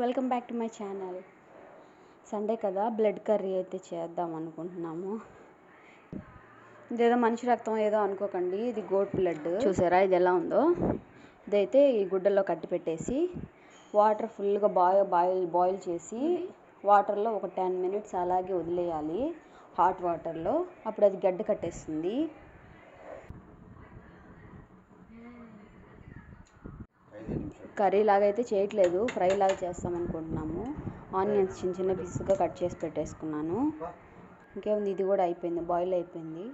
Welcome back to my channel. Sunday కదా, blood curry అయితే చేద్దాం అనుకుంటున్నాము. ఇదేదో మనిషి రక్తం ఏదో అనుకోకండి, ఇది గోట్ బ్లడ్. చూసారా ఇది ఎలా ఉందో? ఇదైతే ఈ గుడ్డల్లో కట్టి పెట్టేసి వాటర్ ఫుల్గా బాయిల్ చేసి వాటర్లో ఒక 10 minutes అలాగే వదిలేయాలి, హాట్ వాటర్లో. అప్పుడు అది గడ్డ కట్టేస్తుంది. కర్రీ లాగా అయితే చేయట్లేదు, ఫ్రై లాగా చేస్తాం అనుకుంటున్నాము. ఆనియన్స్ చిన్న చిన్న పీసుగా కట్ చేసి పెట్టేసుకున్నాను. ఇంకేముంది, ఇది కూడా అయిపోయింది, బాయిల్ అయిపోయింది.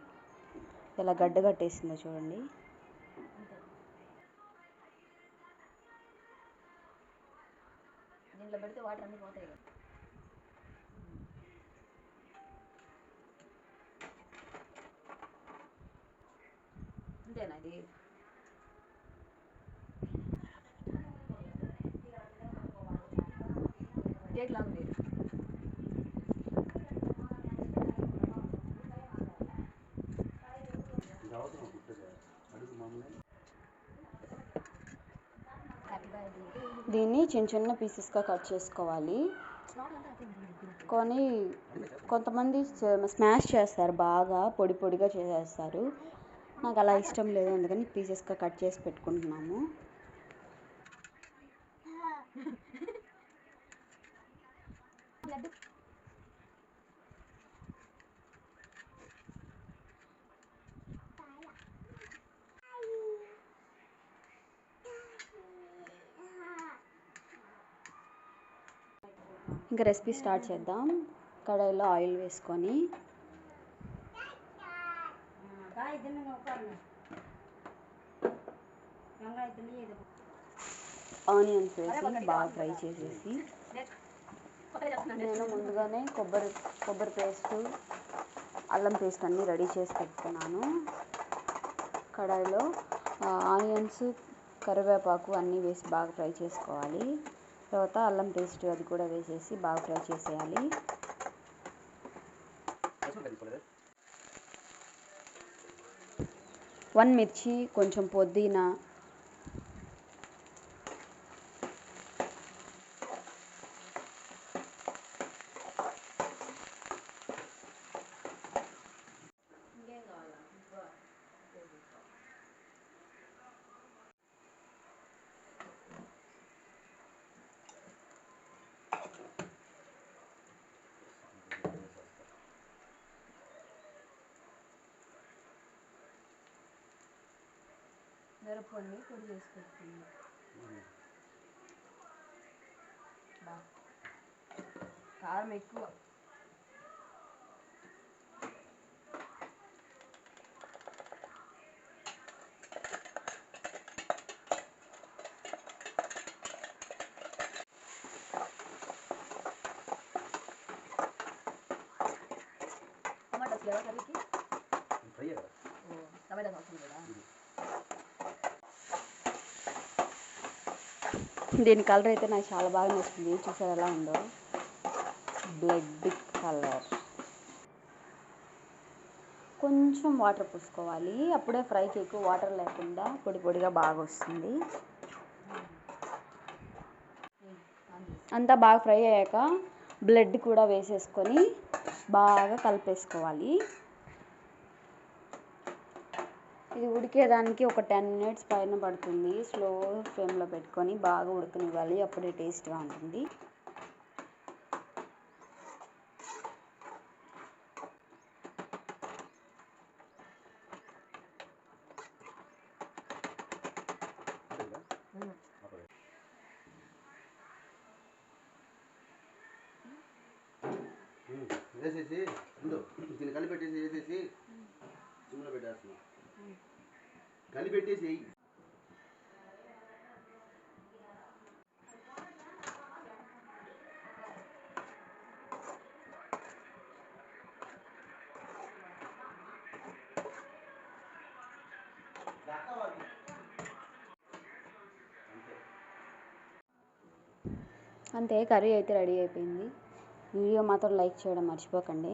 ఇలా గడ్డ కట్టేసిందో చూడండి. దీంట్లో పెడితే వాటర్ అన్నీ పోతాయి కదా. అంతేనా? ఇది కేక్ లాగా ఉంది. దీన్ని చిన్న చిన్న పీసెస్గా కట్ చేసుకోవాలి. కొంతమంది స్మాష్ చేస్తారు, బాగా పొడి పొడిగా చేసేస్తారు. నాకు అలా ఇష్టం లేదు, అందుకని పీసెస్గా కట్ చేసి పెట్టుకుంటున్నాము. ఇంకా రెసిపీ స్టార్ట్ చేద్దాం. కడాయిలో ఆయిల్ వేసుకొని ఆనియన్స్ వేసి బాగా ఫ్రై చేసేసి, నేను ముందుగానే కొబ్బరి పేస్టు, అల్లం పేస్ట్ అన్నీ రెడీ చేసి పెట్టుకున్నాను. కడాయిలో ఆనియన్స్, కరివేపాకు అన్నీ వేసి బాగా ఫ్రై చేసుకోవాలి. తర్వాత అల్లం పేస్ట్ అది కూడా వేసేసి బాగా ఫ్రై చేసేయాలి. వన్ మిర్చి, కొంచెం పుదీనా, మిరప్పొడి పొడి చేసి పెట్టుకుంది. కారం ఎక్కువ. టమాటా ఫ్లేవర్ కర్రీకి టమాటా అవసరం కదా. దీని కలర్ అయితే నాకు చాలా బాగా నచ్చింది. చూసారు ఎలా ఉందో? Blood colour. కొంచెం వాటర్ పోసుకోవాలి, అప్పుడే ఫ్రైకి ఎక్కువ వాటర్ లేకుండా పొడి పొడిగా బాగా వస్తుంది. అంతా బాగా ఫ్రై అయ్యాక బ్లడ్ కూడా వేసేసుకొని బాగా కలిపేసుకోవాలి. ఇది ఉడికేదానికి ఒక 10 minutes పైన పడుతుంది. స్లో ఫ్లేమ్లో పెట్టుకొని బాగా ఉడకనివ్వాలి, అప్పుడే టేస్ట్గా ఉంటుంది. వేసేసి దీన్ని కలిపెట్టేసి వేసేసి సిమ్లో పెట్టేస్తున్నాం. కలిపెట్టేసి అంతే, కర్రీ అయితే రెడీ అయిపోయింది. వీడియో మాత్రం లైక్ చేయడం మర్చిపోకండి.